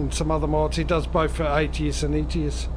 and some other mods. He does both for ATS and ETS.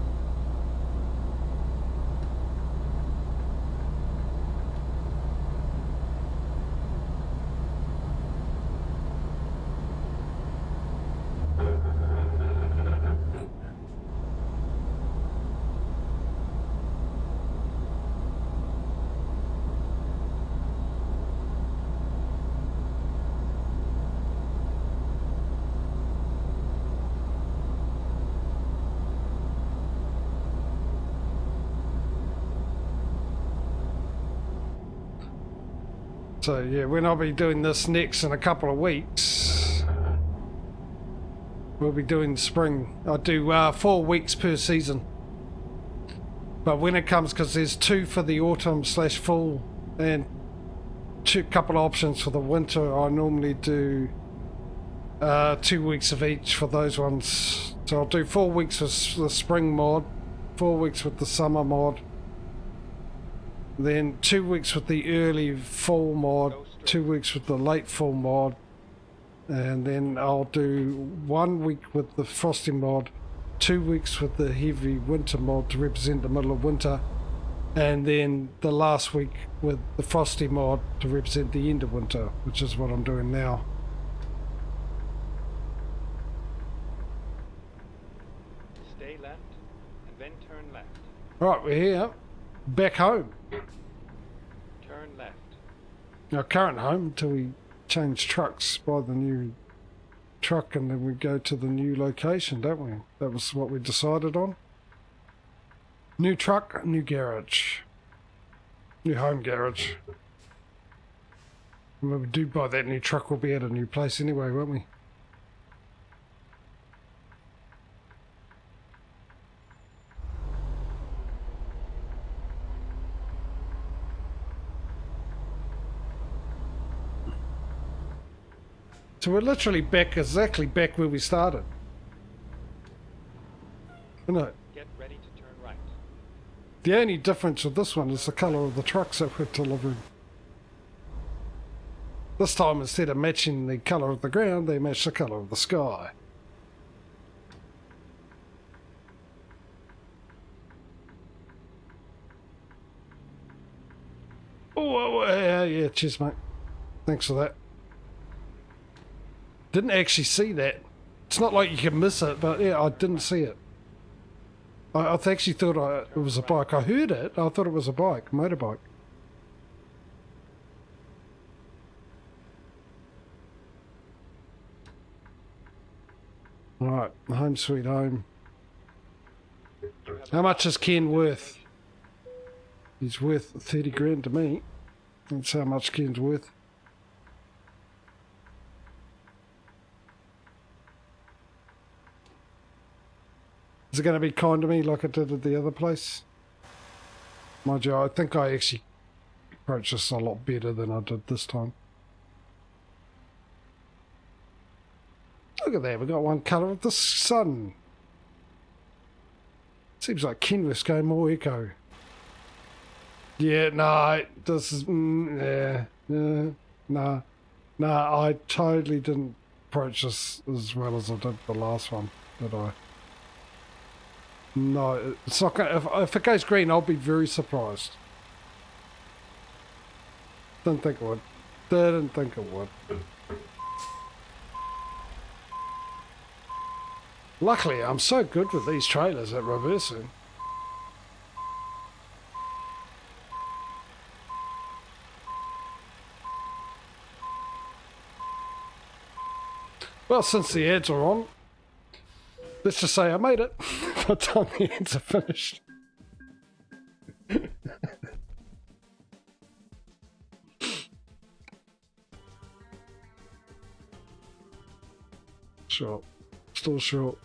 So yeah, when I'll be doing this next in a couple of weeks, we'll be doing spring. I do 4 weeks per season. But when it comes, because there's 2 for the autumn/fall and couple of options for the winter, I normally do 2 weeks of each for those ones. So I'll do 4 weeks with the spring mod, 4 weeks with the summer mod, then 2 weeks with the early fall mod, 2 weeks with the late fall mod, and then I'll do 1 week with the frosty mod, 2 weeks with the heavy winter mod to represent the middle of winter, and then the last week with the frosty mod to represent the end of winter, which is what I'm doing now. Stay left and then turn left. Right, we're here, back home. Turn left. Our current home until we change trucks, buy the new truck, and then we go to the new location, don't we? That was what we decided on. New truck, new garage. New home garage. And when we do buy that new truck, we'll be at a new place anyway, won't we? So we're literally back, exactly back where we started. Isn't it? Get ready to turn right. The only difference with this one is the colour of the trucks that we're delivering. This time, instead of matching the colour of the ground, they match the colour of the sky. Oh, yeah, cheers, mate. Thanks for that. Didn't actually see that. It's not like you can miss it, but yeah, I didn't see it. I actually thought it was a bike. I heard it. I thought it was a bike, motorbike. Right, home sweet home. How much is Ken worth? He's worth 30 grand to me. That's how much Ken's worth. Is it going to be kind to me like it did at the other place? Mind you, I think I actually approached this a lot better than I did this time. Look at that, we've got one colour of the sun. Seems like Kenworth's going more eco. Yeah, no, this is... no, I totally didn't approach this as well as I did the last one, did I? No, it's not going to... If it goes green, I'll be very surprised. Didn't think it would. Didn't think it would. Luckily, I'm so good with these trailers at reversing. Well, since the ads are on, let's just say I made it by the time the ads are finished. Short. Still short.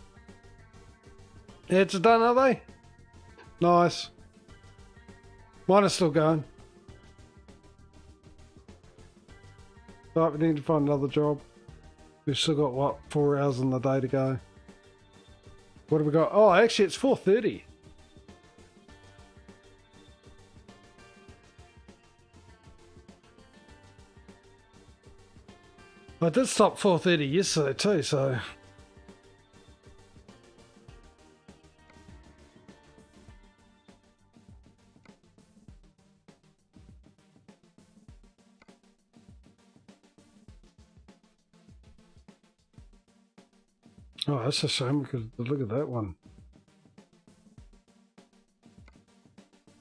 Ads are done, are they? Nice. Mine is still going. Right, we need to find another job. We've still got, what, 4 hours in the day to go. What have we got? Oh, actually, it's 4:30. I did stop 4:30 yesterday too, so... Oh, that's a shame because look at that one.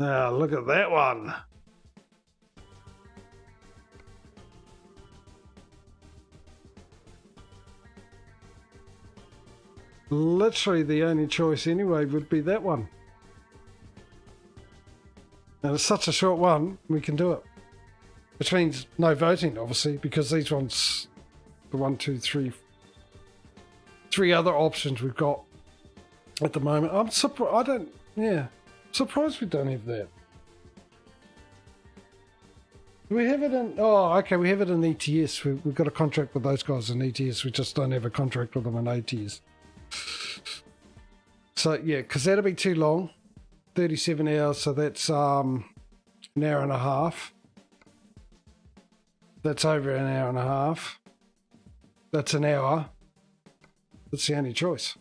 Ah, look at that one. Literally the only choice anyway would be that one. And it's such a short one, we can do it. Which means no voting, obviously, because these ones, the 1, 2, 3, 3 other options we've got at the moment. I'm surprised, surprised we don't have that. Do we have it in, oh, okay, we have it in ETS. We've got a contract with those guys in ETS. We just don't have a contract with them in ATS. So, yeah, because that'll be too long. 37 hours, so that's an hour and a half. That's over an hour and a half. That's an hour. That's the only choice.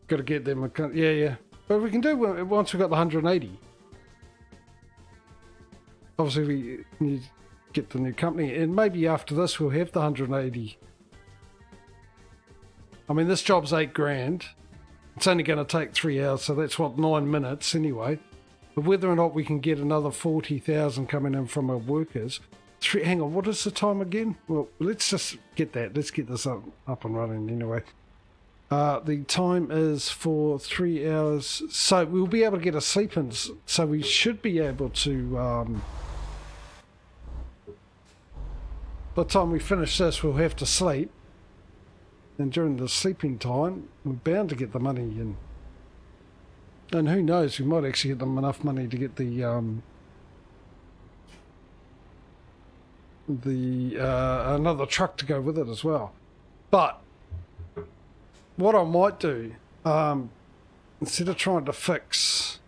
Got to get them. Yeah. But we can do it once we've got the 180. Obviously, we need to get the new company. And maybe after this, we'll have the 180. I mean, this job's $8,000. It's only going to take 3 hours, so that's what, 9 minutes anyway. But whether or not we can get another 40,000 coming in from our workers. Hang on, what is the time again? Well, let's just get that. Let's get this up and running anyway. The time is for 3 hours. So we'll be able to get a sleep in. So we should be able to... by the time we finish this, we'll have to sleep. And during the sleeping time, we're bound to get the money in. And who knows, we might actually get them enough money to get the another truck to go with it as well. But what I might do, instead of trying to fix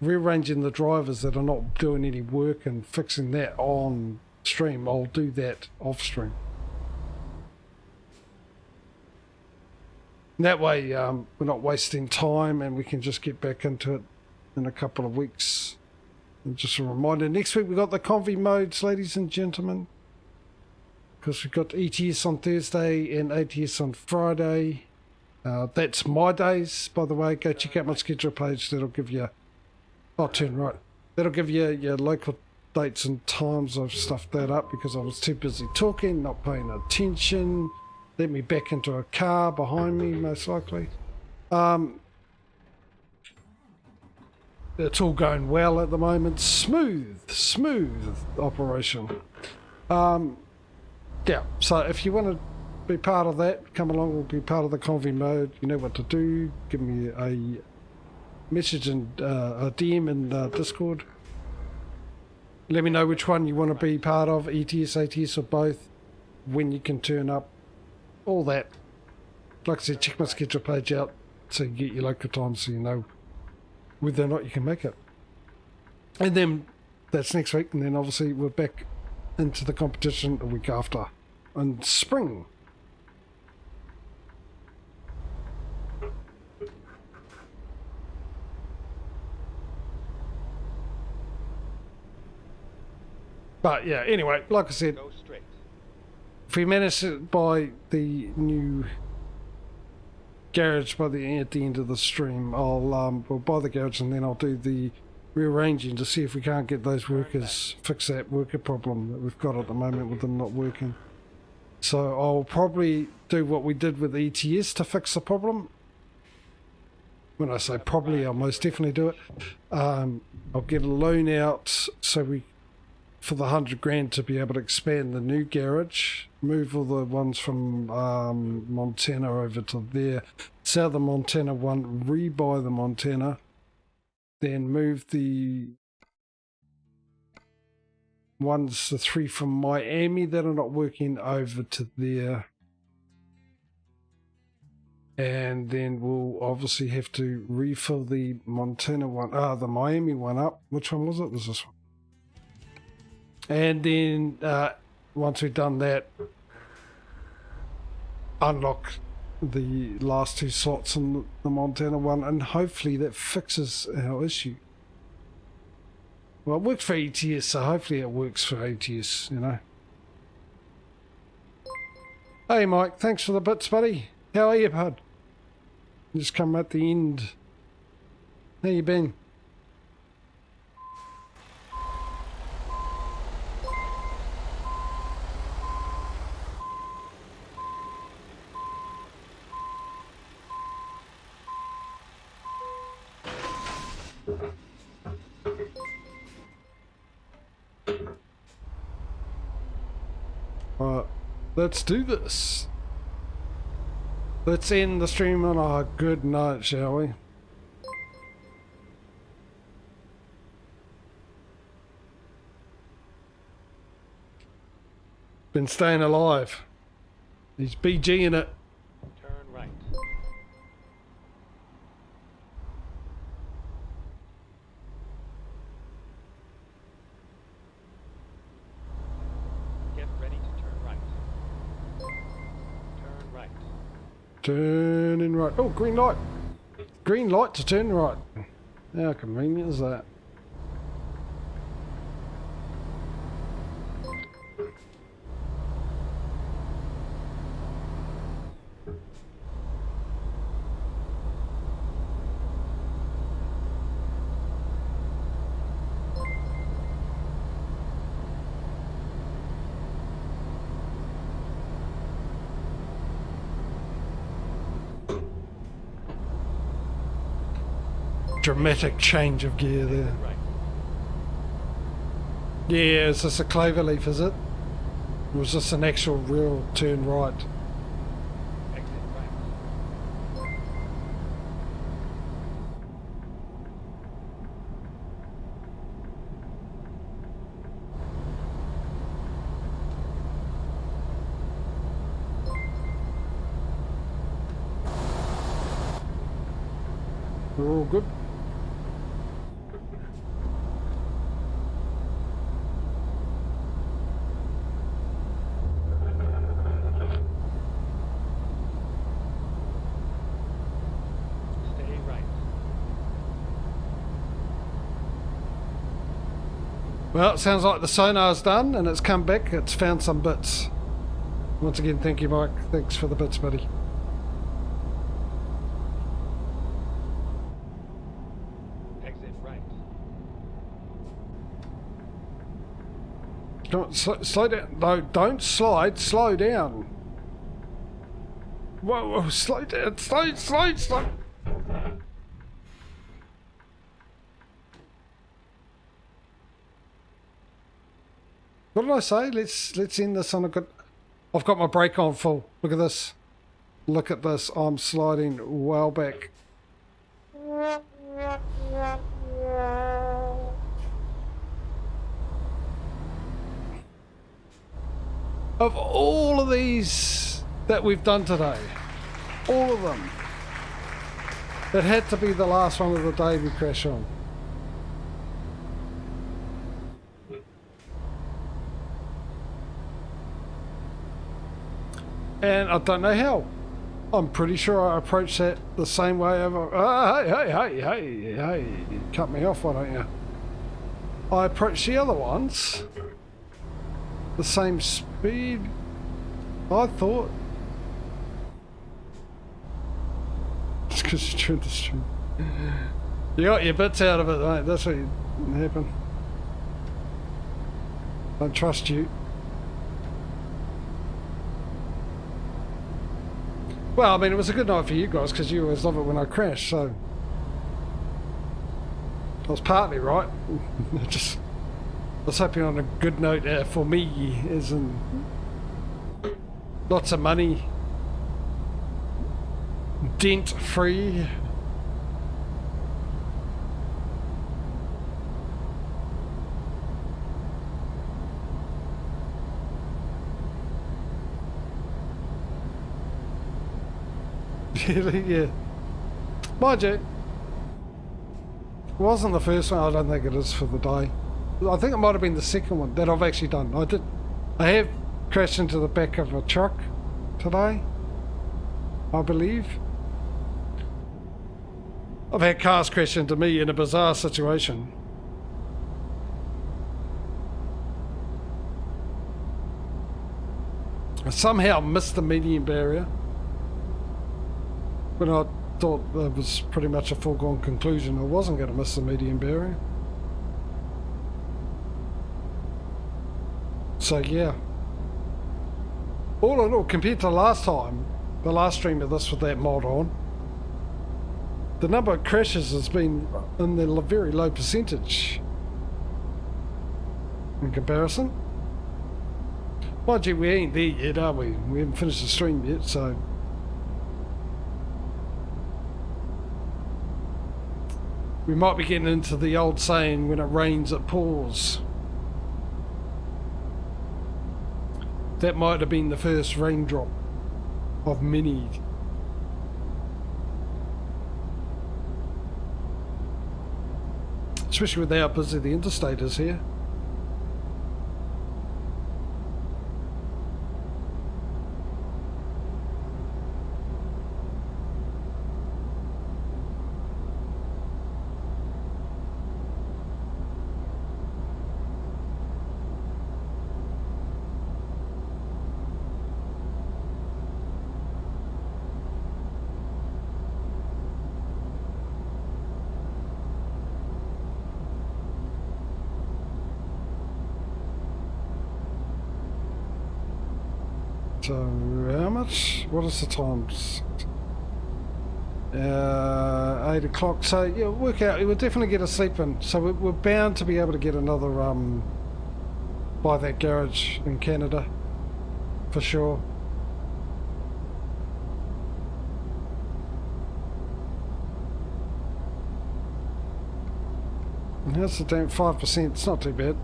rearranging the drivers that are not doing any work and fixing that on stream, I'll do that off stream. That way we're not wasting time and we can just get back into it in a couple of weeks. And just a reminder, next week we've got the convy modes, ladies and gentlemen. Because we've got ETS on Thursday and ATS on Friday. That's my days, by the way. Go check out my schedule page. That'll give you... Oh, turn right. That'll give you your local dates and times. I've stuffed that up because I was too busy talking, not paying attention. Let me back into a car behind me, most likely. It's all going well at the moment. Smooth operation. Yeah, so if you want to be part of that, come along, we'll be part of the convy mode. You know what to do. Give me a message and a DM in Discord. Let me know which one you want to be part of, ETS, ATS, or both, when you can turn up. All that. Like I said, check my schedule page out so you get your local time so you know whether or not you can make it. And then that's next week, and then obviously we're back into the competition the week after in spring. But yeah, anyway, like I said, Go straight. if we manage to buy the new garage at the end of the stream, I'll we'll buy the garage and then I'll do the rearranging to see if we can't get those workers, fix that worker problem that we've got at the moment with them not working. So I'll probably do what we did with ETS to fix the problem. When I say probably, I'll most definitely do it. I'll get a loan out so we, for the $100,000 to be able to expand the new garage, move all the ones from Montana over to there, sell the Montana one, rebuy the Montana, then move the ones, the 3 from Miami that are not working, over to there. And then we'll obviously have to refill the Montana one, the Miami one up. Which one was it? Was this one? And then once we've done that, unlock the last 2 slots in the Montana one, and hopefully that fixes our issue. Well, it worked for ATS, so hopefully it works for ATS, you know. Hey Mike, thanks for the bits, buddy. How are you, bud? Just come at the end. How you been? Alright, let's do this. Let's end the stream on a good note, shall we? Been staying alive. He's BGing it. Turn right. Get ready to turn right. Turn right. Turning right. Oh, green light. Green light to turn right. How convenient is that? Dramatic change of gear there. Right. Yeah, is this a clover leaf, is it? Or was this an actual real turn right? Exit right. We're all good. Stay right. Well, it sounds like the sonar's done and it's come back. It's found some bits. Once again, thank you, Mike. Thanks for the bits, buddy. Exit right. Don't slow down. No, don't slide. Slow down. Whoa, whoa, slow down. Slow. What did I say? Let's end this on a good... I've got my brake on full. Look at this. Look at this. I'm sliding well back. Of all of these that we've done today, all of them, it had to be the last one of the day we crash on. And I don't know how. I'm pretty sure I approached that the same way over... Hey, you cut me off, why don't you? I approached the other ones the same speed, I thought. It's because you turned the stream. You got your bits out of it, mate. That's what happened. I don't trust you. Well, I mean, it was a good night for you guys because you always love it when I crash, so I was partly right. I was hoping on a good note for me, as in lots of money, dent free. Really, yeah. Mind you, it wasn't the first one. I don't think it is for the day. I think it might have been the second one that I've actually done. I have crashed into the back of a truck today, I believe. I've had cars crash into me in a bizarre situation. I somehow missed the median barrier when I thought that was pretty much a foregone conclusion. I wasn't going to miss the median barrier. So yeah, all in all, compared to last time, the last stream of this with that mod on, the number of crashes has been in the very low percentage in comparison. Mind you, we ain't there yet, are we? We haven't finished the stream yet, so we might be getting into the old saying, when it rains it pours. That might have been the first raindrop of many. Especially with how busy the interstate is here. So, how much? What is the time? 8 o'clock. So, yeah, work out. We'll definitely get a sleep in. So, we're bound to be able to get another, by that garage in Canada. For sure. And that's the damn 5%. It's not too bad.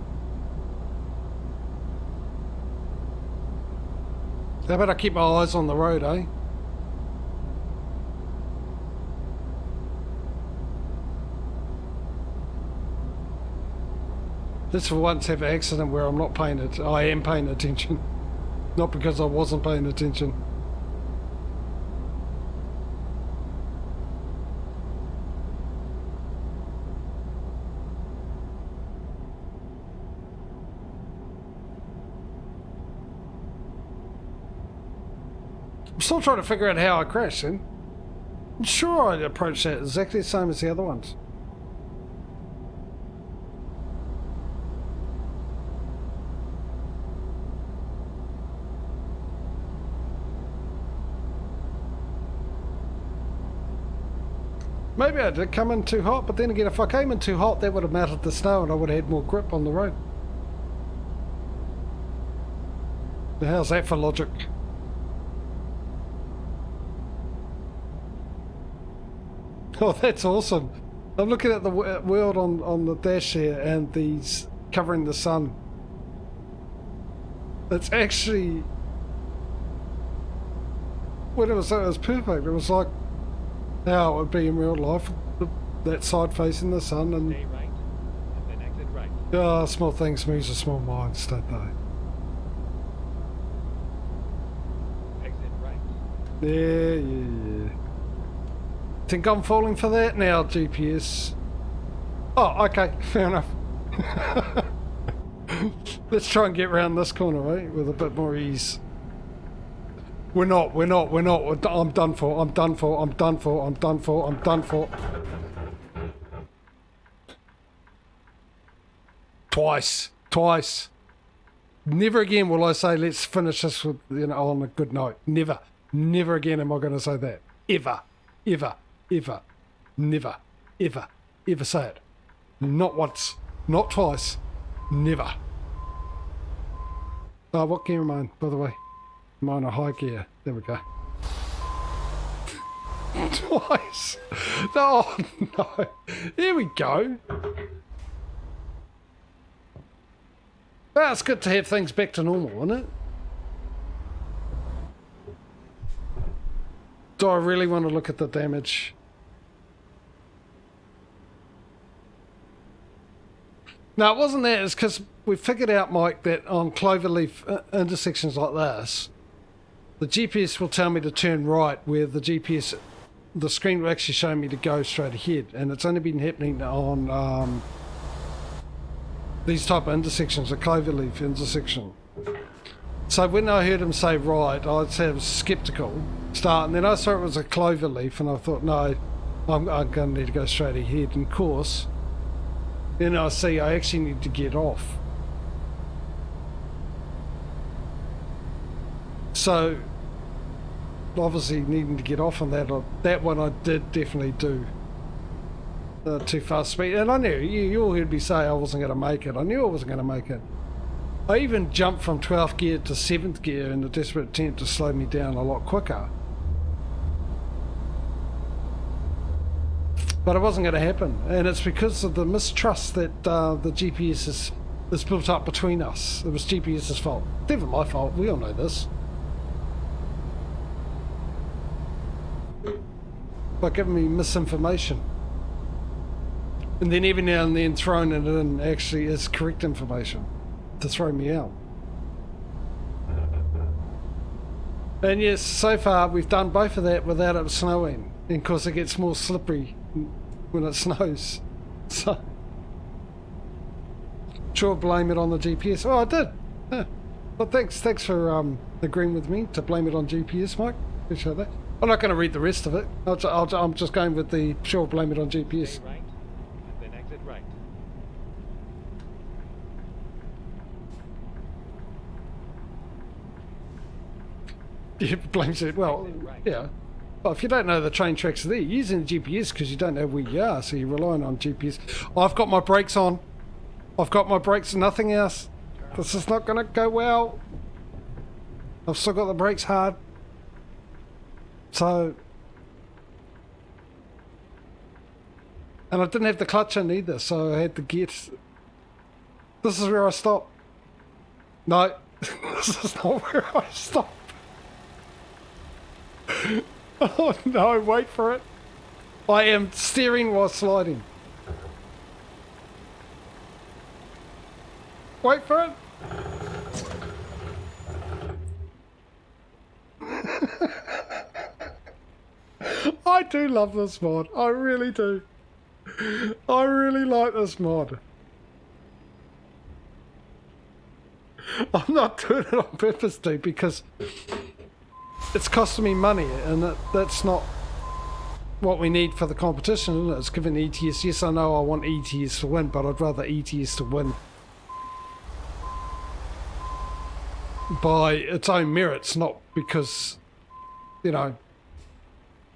How about I keep my eyes on the road, eh? Let's for once have an accident where I'm not paying it. I am paying attention. Not because I wasn't paying attention. I'm still trying to figure out how I crashed then. I'm sure I approached that exactly the same as the other ones. Maybe I did come in too hot, but then again, if I came in too hot, that would have melted the snow and I would have had more grip on the road. Now, how's that for logic? Oh, that's awesome. I'm looking at the world on the dash here and these covering the sun. It's actually... When it was perfect. It was like how it would be in real life. That side facing the sun and... Stay right, and then exit right. Oh, small things moves a small minds, don't they? Exit right. Yeah. Think I'm falling for that now, GPS. Oh, okay, fair enough. Let's try and get around this corner, eh, with a bit more ease. We're not. I'm done for. Twice. Never again will I say, let's finish this with, on a good note. Never again am I going to say that. Ever. Never say it. Not once, not twice, never. What gear am I in, by the way? I'm on a high gear. There we go. Twice. No. Here we go. Well, it's good to have things back to normal, isn't it? Do I really want to look at the damage? No, it wasn't that. It's because we figured out, Mike, that on cloverleaf intersections like this, the GPS will tell me to turn right, where the screen will actually show me to go straight ahead. And it's only been happening on these type of intersections, a cloverleaf intersection. So when I heard him say right, I was sceptical start, and then I saw it was a clover leaf, and I thought, no, I'm going to need to go straight ahead. And of course, then I see I actually need to get off. So obviously needing to get off on that one I did definitely do too fast speed, and I knew you all heard me say I wasn't going to make it. I knew I wasn't going to make it. I even jumped from 12th gear to 7th gear in a desperate attempt to slow me down a lot quicker, but it wasn't going to happen, and it's because of the mistrust that the GPS is built up between us. It was GPS's fault, never my fault. We all know this. By giving me misinformation, and then every now and then throwing it in actually as correct information to throw me out. And yes, so far we've done both of that without it snowing, and of course it gets more slippery when it snows, so sure, blame it on the GPS. Oh, I did. Yeah. Well, thanks for agreeing with me to blame it on GPS, Mike. Appreciate that. I'm not going to read the rest of it. I'm just going with the sure, blame it on GPS. Stay right, and then exit right. Yeah, blames it. Well, yeah. Well, if you don't know the train tracks are there, you're using the GPS because you don't know where you are, so you're relying on GPS. I've got my brakes on. I've got my brakes, nothing else. This is not going to go well. I've still got the brakes hard. So, and I didn't have the clutch in either, so I had to get. This is where I stop. No, this is not where I stop. Oh no, wait for it. I am steering while sliding. Wait for it. I do love this mod. I really do. I really like this mod. I'm not doing it on purpose, dude, because it's costing me money, and that's not what we need for the competition, isn't it? It's giving ETS. Yes, I know I want ETS to win, but I'd rather ETS to win by its own merits, not because, you know,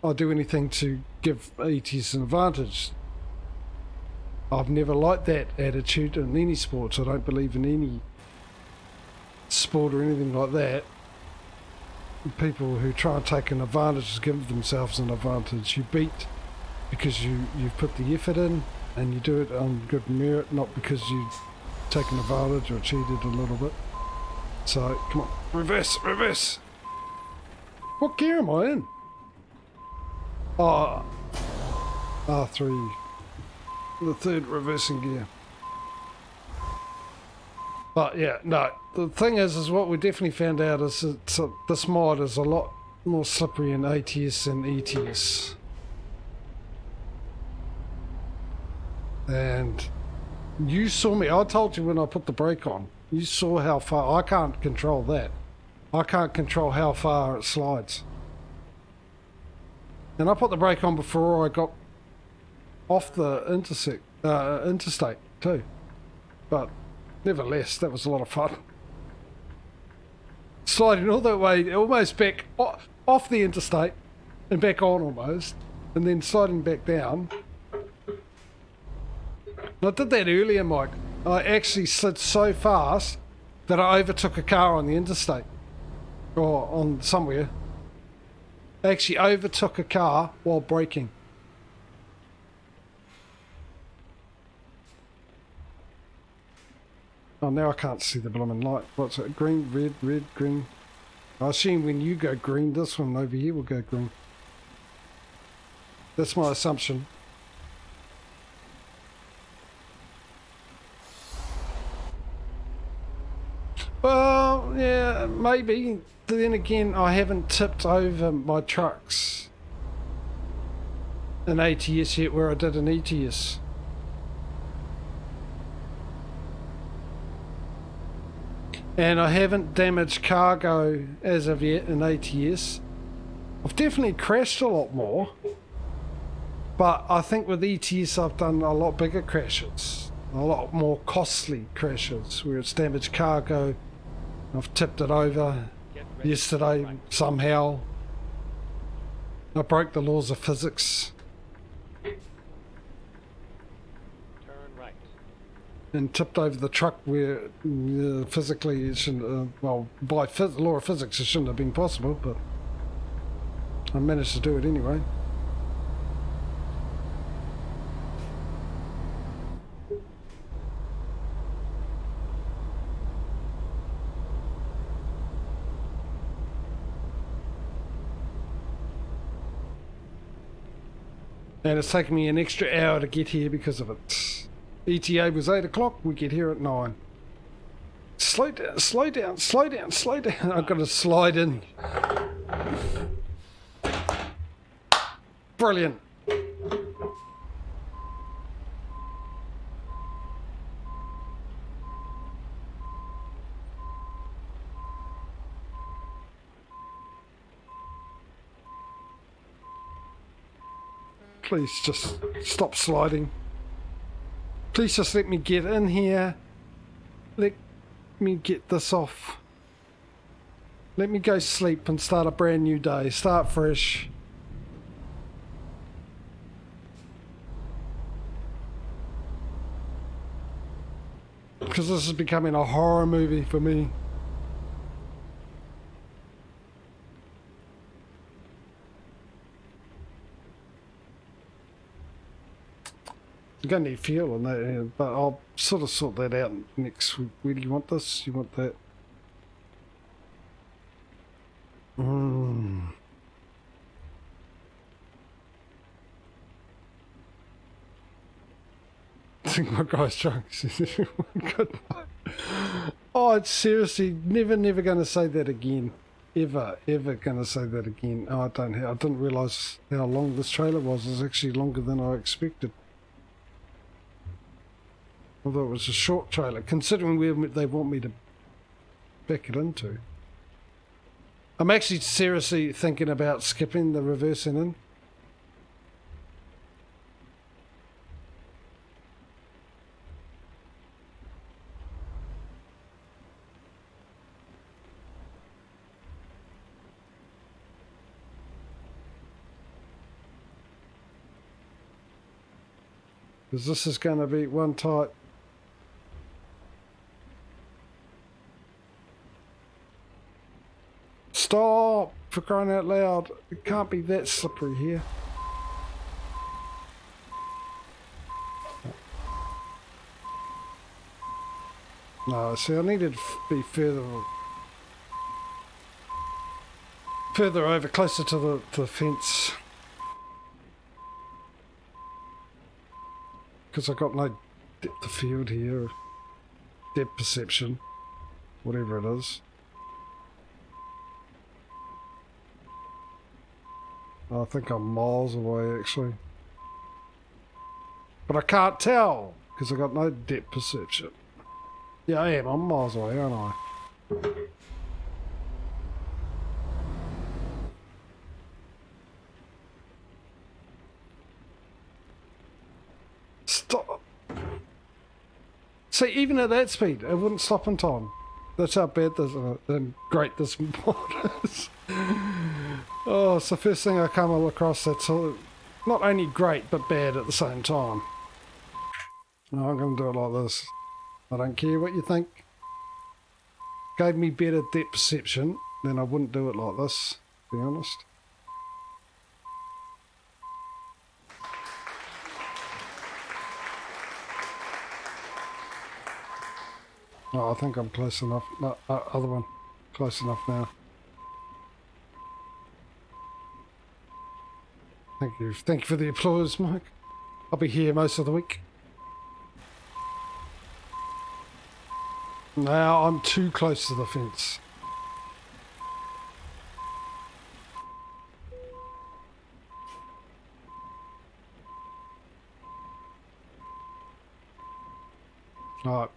I'll do anything to give ETS an advantage. I've never liked that attitude in any sports. I don't believe in any sport or anything like that. People who try and take an advantage give themselves an advantage. You beat because you've put the effort in, and you do it on good merit, not because you've taken advantage or cheated a little bit. So, come on, reverse, reverse. What gear am I in? Oh, R3, the third reversing gear. But yeah, no, the thing is what we definitely found out is that this mod is a lot more slippery in ATS than ETS. And you saw me, I told you when I put the brake on, you saw how far. I can't control that. I can't control how far it slides. And I put the brake on before I got off the interstate too. But nevertheless, that was a lot of fun. Sliding all that way, almost back off the interstate and back on almost, and then sliding back down. And I did that earlier, Mike. I actually slid so fast that I overtook a car on the interstate, or on somewhere. I actually overtook a car while braking. Oh, now I can't see the blooming light. What's it? Green, red, red, green. I assume when you go green, this one over here will go green. That's my assumption. Well, yeah, maybe. Then again, I haven't tipped over my trucks in ATS yet where I did an ETS. And I haven't damaged cargo as of yet in ATS. I've definitely crashed a lot more, but I think with ETS I've done a lot bigger crashes, a lot more costly crashes where it's damaged cargo. I've tipped it over yesterday somehow. I broke the laws of physics Turn right. and tipped over the truck where physically it shouldn't, well, by law of physics it shouldn't have been possible, but I managed to do it anyway. And it's taken me an extra hour to get here because of it. ETA was 8 o'clock, we get here at 9. Slow down, slow down, slow down, slow down. I've got to slide in. Brilliant. Please just stop sliding. Please just let me get in here. Let me get this off. Let me go sleep and start a brand new day. Start fresh. Because this is becoming a horror movie for me. I'm going to need fuel on that, but I'll sort of sort that out next week. Where do you want this? You want that? I think my guy's drunk. Oh, it's seriously never going to say that again. Ever going to say that again. Oh, I didn't realise how long this trailer was. It's actually longer than I expected. Although it was a short trailer, considering where they want me to back it into. I'm actually seriously thinking about skipping the reversing in. Because this is going to be one tight. Stop! For crying out loud. It can't be that slippery here. No, see, I needed to be further over, closer to the fence. Because I got no depth of field here, depth perception, whatever it is. I think I'm miles away actually. But I can't tell because I got no depth perception. Yeah, I am. I'm miles away, aren't I? Stop. See, even at that speed, it wouldn't stop in time. That's how bad this and great this mod is. Oh, it's the first thing I come across that's not only great, but bad at the same time. No, I'm going to do it like this. I don't care what you think. Gave me better depth perception, then I wouldn't do it like this, to be honest. Oh, I think I'm close enough. No, other one. Close enough now. Thank you. Thank you for the applause, Mike. I'll be here most of the week. Now I'm too close to the fence. Alright.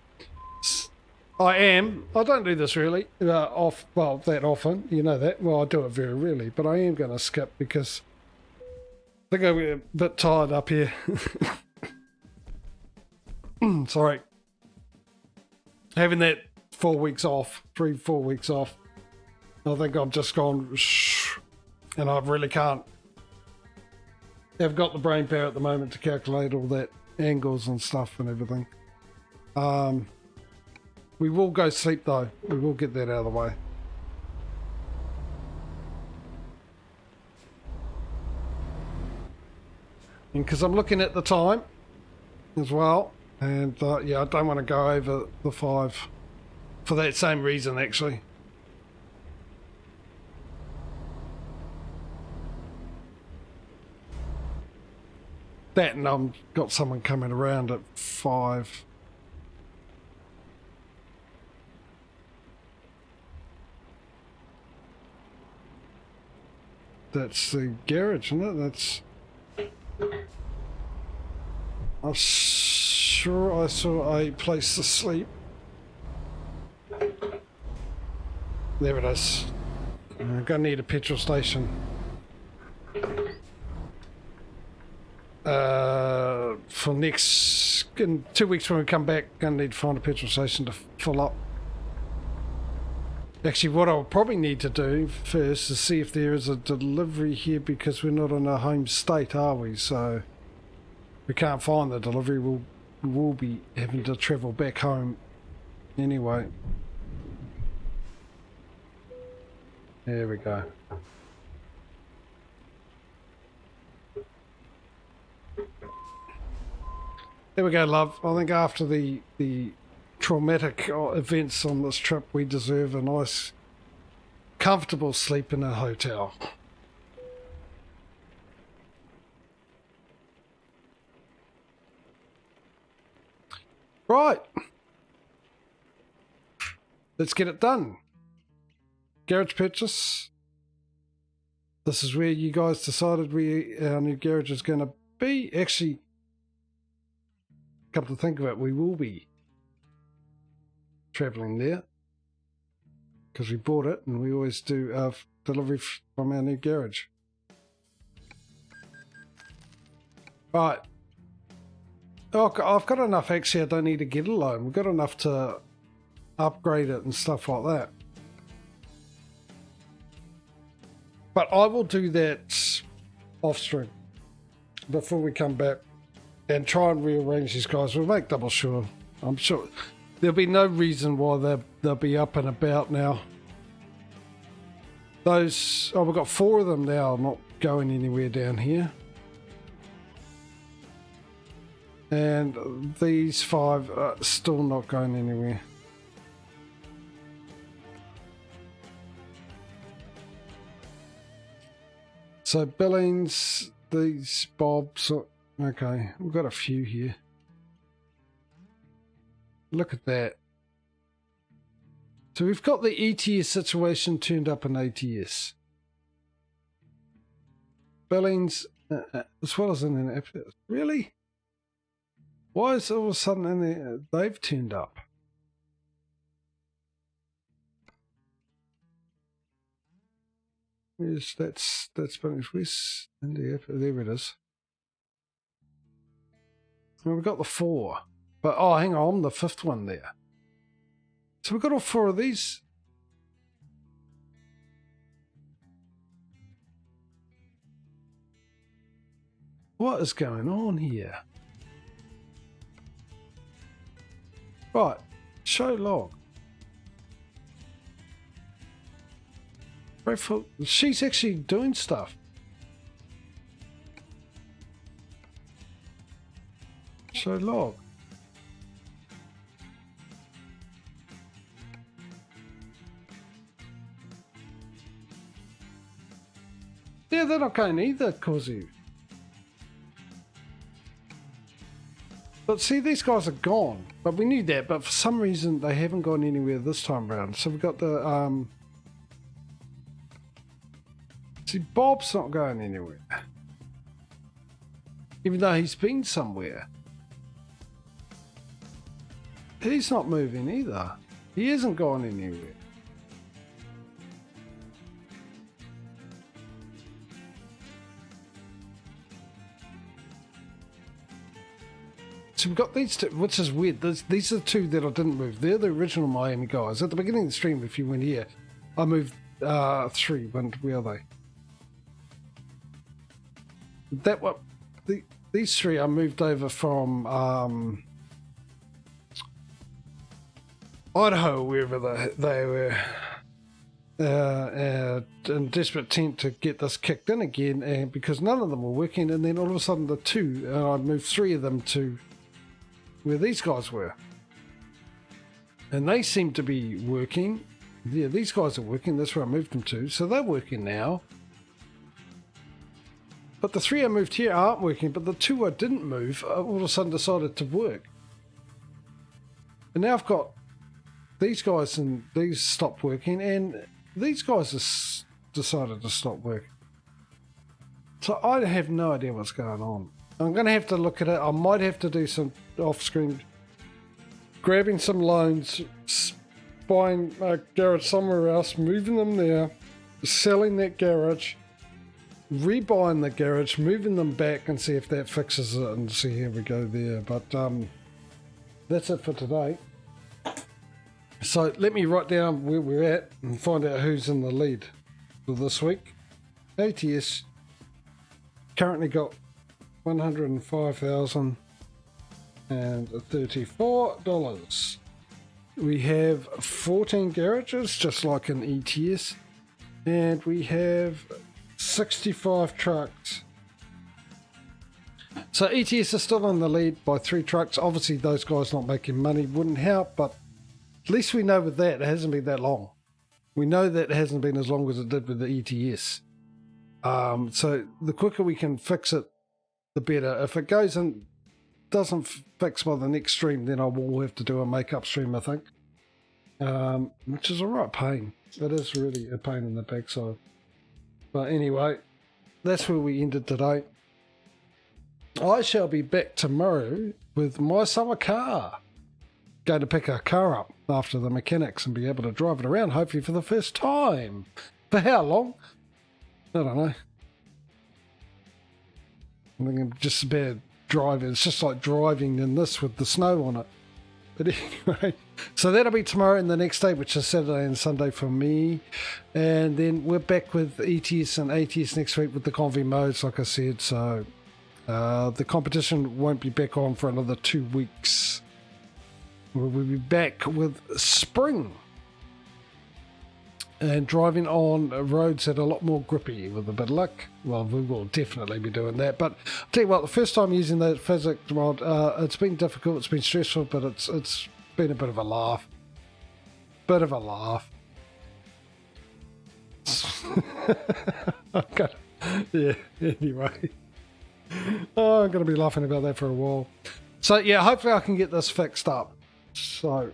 I am. I don't do this really that often. You know that. Well, I do it very rarely, but I am going to skip because I think I'm a bit tired up here. Sorry. Having that 4 weeks off, 3-4 weeks off, I think I've just gone shh, and I really can't. I've got the brain power at the moment to calculate all that angles and stuff and everything. We will go sleep though. We will get that out of the way. And because I'm looking at the time as well, and yeah, I don't want to go over the 5 for that same reason actually. That, and I've got someone coming around at 5. That's the garage, isn't it? That's... I'm sure I saw a place to sleep. There it is. I'm gonna need a petrol station. For next... in 2 weeks when we come back, gonna need to find a petrol station to fill up. Actually, what I'll probably need to do first is see if there is a delivery here, because we're not in a home state, are we? So we can't find the delivery. We'll be having to travel back home anyway. There we go. There we go, love. I think after the traumatic events on this trip, we deserve a nice, comfortable sleep in a hotel. Right. Let's get it done. Garage purchase. This is where you guys decided our new garage is going to be. Actually, come to think of it, we will be travelling there because we bought it, and we always do our delivery from our new garage. Right. Oh, I've got enough. Actually, I don't need to get a loan. We've got enough to upgrade it and stuff like that. But I will do that off stream before we come back and try and rearrange these guys. We'll make double sure. I'm sure there'll be no reason why they'll be up and about now. Those, oh, we've got 4 of them now, not going anywhere down here. And these 5 are still not going anywhere. So Billings, these Bobs, okay, we've got a few here. Look at that. So we've got the ETS situation turned up in ATS. Billings, as well as in an app. Really? Why is all of a sudden in there, they've turned up? Yes, that's Billings West, India. There it is. Well, we've got the 4. But, oh, hang on, I'm the 5th one there. So we've got all 4 of these. What is going on here? Right, show log. She's actually doing stuff. Show log. Yeah, they're not going either, Kozu. But see, these guys are gone. But we knew that, but for some reason they haven't gone anywhere this time around. So we've got the see, Bob's not going anywhere. Even though he's been somewhere. He's not moving either. He hasn't gone anywhere. So we've got these two, which is weird. These are the two that I didn't move. They're the original Miami guys. At the beginning of the stream, if you went here, I moved 3. Where are they? These 3 I moved over from Idaho, wherever they were, in desperate attempt to get this kicked in again, and because none of them were working, and then all of a sudden the 2, I moved 3 of them to where these guys were, and they seem to be working. Yeah, these guys are working. That's where I moved them to, so they're working now. But the 3 I moved here aren't working, but the 2 I didn't move all of a sudden decided to work. And now I've got these guys, and these stopped working, and these guys have decided to stop working. So I have no idea what's going on. I'm going to have to look at it. I might have to do some off-screen, grabbing some loans, buying a garage somewhere else, moving them there, selling that garage, rebuying the garage, moving them back, and see if that fixes it, and see how we go there. But that's it for today. So let me write down where we're at and find out who's in the lead for this week. ATS currently got $105,034. We have 14 garages, just like in ETS, and we have 65 trucks. So ETS is still in the lead by 3 trucks. Obviously those guys not making money wouldn't help, but at least we know with that it hasn't been that long. We know that it hasn't been as long as it did with the ETS. So the quicker we can fix it, the better. If it goes and doesn't fix by the next stream, then I will have to do a make-up stream, I think. Which is a right pain. It is really a pain in the backside. But anyway, that's where we ended today. I shall be back tomorrow with my summer car. Going to pick our car up after the mechanics and be able to drive it around, hopefully for the first time. For how long? I don't know. I think I'm just about driving. It's just like driving in this with the snow on it. But anyway, so that'll be tomorrow and the next day, which is Saturday and Sunday for me. And then we're back with ETS and ATS next week with the convy modes, like I said. So the competition won't be back on for another 2 weeks. We'll be back with spring and driving on roads that are a lot more grippy with a bit of luck. Well, we will definitely be doing that. But I'll tell you what, the first time using that physics mod, it's been difficult, it's been stressful, but it's been a bit of a laugh. Okay. Yeah, anyway. Oh, I'm going to be laughing about that for a while. So, yeah, hopefully I can get this fixed up. So,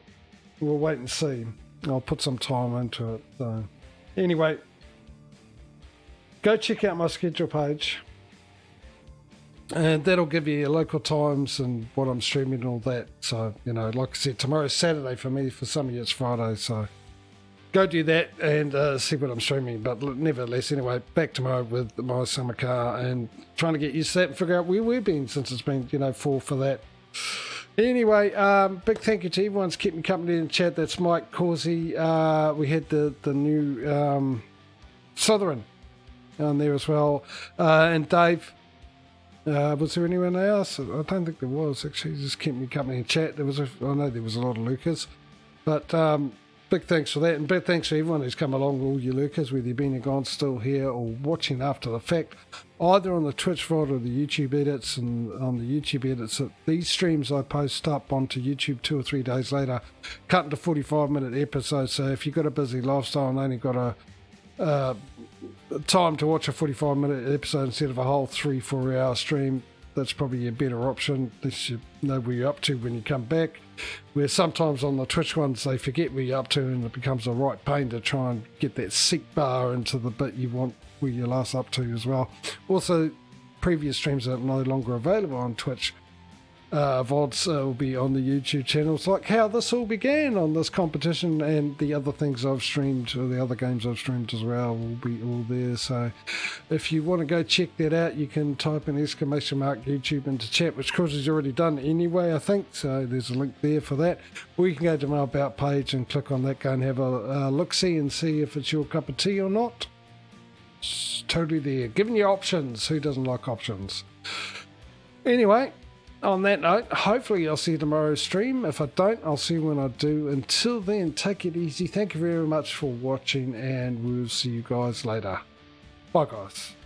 we'll wait and see. I'll put some time into it. So, anyway, go check out my schedule page. And that'll give you local times and what I'm streaming and all that. So, you know, like I said, tomorrow's Saturday for me. For some of you, it's Friday. So, go do that and see what I'm streaming. But nevertheless, anyway, back tomorrow with my summer car and trying to get used to that and figure out where we've been since it's been, you know, fall for that. Anyway, big thank you to everyone's keeping me company in the chat. That's Mike, Causey. We had the new Southern on there as well. And Dave. Was there anyone else? I don't think there was. Actually, just kept me company in chat. I know there was a lot of lurkers. But big thanks for that. And big thanks to everyone who's come along, all you lurkers, whether you've been or gone, still here or watching after the fact, either on the Twitch VOD or the YouTube edits. And on the YouTube edits, these streams I post up onto YouTube 2 or 3 days later, cut into 45-minute episodes. So if you've got a busy lifestyle and only got a time to watch a 45-minute episode instead of a whole 3-4 hour stream, that's probably a better option. At least you know where you're up to when you come back. Where sometimes on the Twitch ones they forget where you're up to and it becomes a right pain to try and get that seek bar into the bit you want where you're last up to as well. Also, previous streams are no longer available on Twitch. VODs will be on the YouTube channels, like how this all began on this competition, and the other things I've streamed, or the other games I've streamed as well, will be all there. So if you want to go check that out, you can type an exclamation mark YouTube into chat, which Cruz's already done anyway, I think. So there's a link there for that. Or you can go to my About page and click on that, go and have a look-see and see if it's your cup of tea or not. It's totally there. Giving you options. Who doesn't like options? Anyway, on that note, hopefully I'll see you tomorrow's stream. If I don't, I'll see you when I do. Until then, take it easy. Thank you very much for watching, and we'll see you guys later. Bye, guys.